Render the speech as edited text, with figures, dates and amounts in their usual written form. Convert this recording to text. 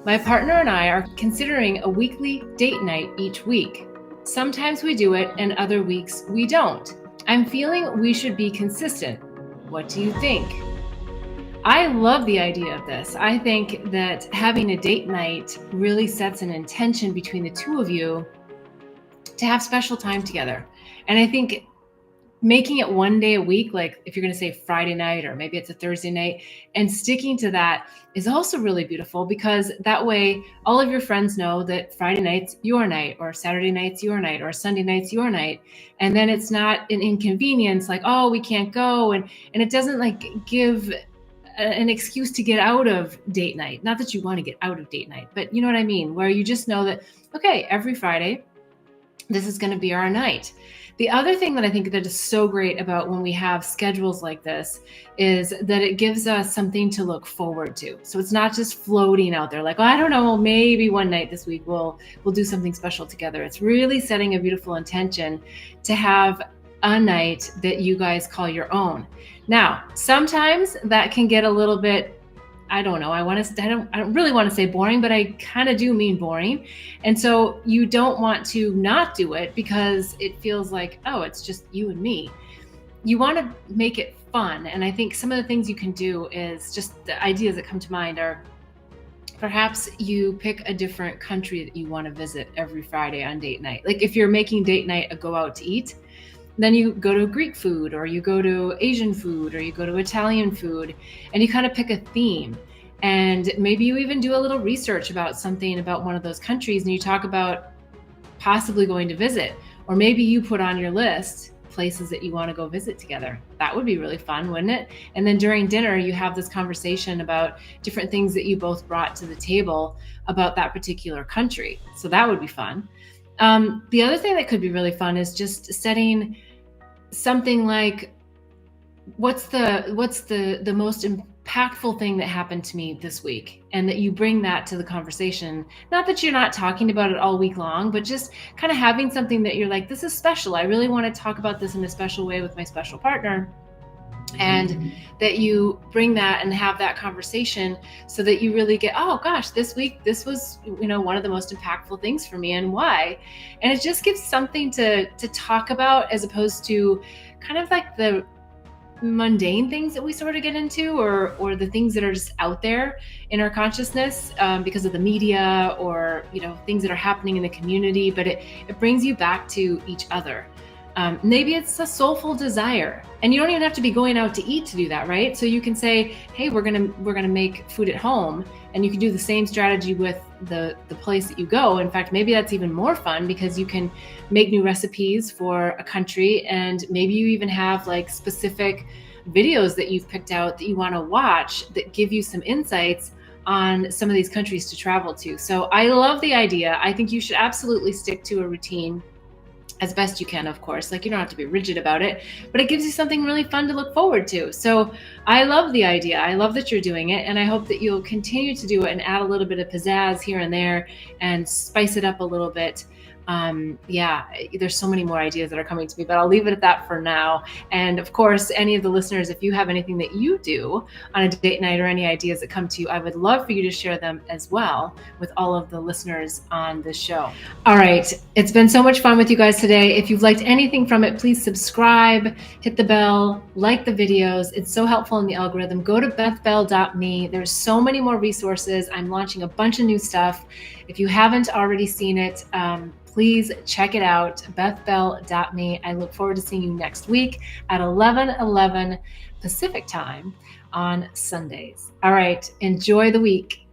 My partner and I are considering a weekly date night each week. Sometimes we do it and other weeks we don't. I'm feeling we should be consistent. What do you think? I love the idea of this. I think that having a date night really sets an intention between the two of you to have special time together. And I think making it one day a week, like if you're going to say Friday night or maybe it's a Thursday night, and sticking to that is also really beautiful, because that way all of your friends know that Friday night's your night, or Saturday night's your night, or Sunday night's your night. And then it's not an inconvenience like, oh, we can't go. And it doesn't like give an excuse to get out of date night. Not that you want to get out of date night, but you know what I mean? Where you just know that, okay, every Friday, this is going to be our night. The other thing that I think that is so great about when we have schedules like this is that it gives us something to look forward to. So it's not just floating out there like, oh, I don't know, maybe one night this week we'll do something special together. It's really setting a beautiful intention to have a night that you guys call your own. Now, sometimes that can get a little bit, I don't know. I don't really want to say boring, but I kind of do mean boring. And so you don't want to not do it because it feels like, oh, it's just you and me. You want to make it fun. And I think some of the things you can do is just the ideas that come to mind are perhaps you pick a different country that you want to visit every Friday on date night. Like if you're making date night a go out to eat, then you go to Greek food, or you go to Asian food, or you go to Italian food, and you kind of pick a theme. And maybe you even do a little research about something about one of those countries, and you talk about possibly going to visit. Or maybe you put on your list places that you want to go visit together. That would be really fun, wouldn't it? And then during dinner, you have this conversation about different things that you both brought to the table about that particular country. So that would be fun. The other thing that could be really fun is just setting something like, what's the most impactful thing that happened to me this week, and that you bring that to the conversation. Not that you're not talking about it all week long, but just kind of having something that you're like, this is special. I really want to talk about this in a special way with my special partner. And that you bring that and have that conversation so that you really get, oh gosh, this week, this was, one of the most impactful things for me, and why. And it just gives something to talk about, as opposed to kind of like the mundane things that we sort of get into, or the things that are just out there in our consciousness because of the media, or, things that are happening in the community. But it brings you back to each other. Maybe it's a soulful desire, and you don't even have to be going out to eat to do that, right? So you can say, hey, we're gonna make food at home, and you can do the same strategy with the place that you go. In fact, maybe that's even more fun, because you can make new recipes for a country, and maybe you even have like specific videos that you've picked out that you want to watch that give you some insights on some of these countries to travel to. So I love the idea. I think you should absolutely stick to a routine as best you can, of course. Like, you don't have to be rigid about it, but it gives you something really fun to look forward to. So I love the idea. I love that you're doing it, and I hope that you'll continue to do it and add a little bit of pizzazz here and there and spice it up a little bit. There's so many more ideas that are coming to me, but I'll leave it at that for now. And of course, any of the listeners, if you have anything that you do on a date night, or any ideas that come to you, I would love for you to share them as well with all of the listeners on this show. All right. It's been so much fun with you guys today. If you've liked anything from it, please subscribe, hit the bell, like the videos. It's so helpful in the algorithm. Go to bethbell.me. There's so many more resources. I'm launching a bunch of new stuff. If you haven't already seen it, please check it out, bethbell.me. I look forward to seeing you next week at 11:11 Pacific time on Sundays. All right, enjoy the week.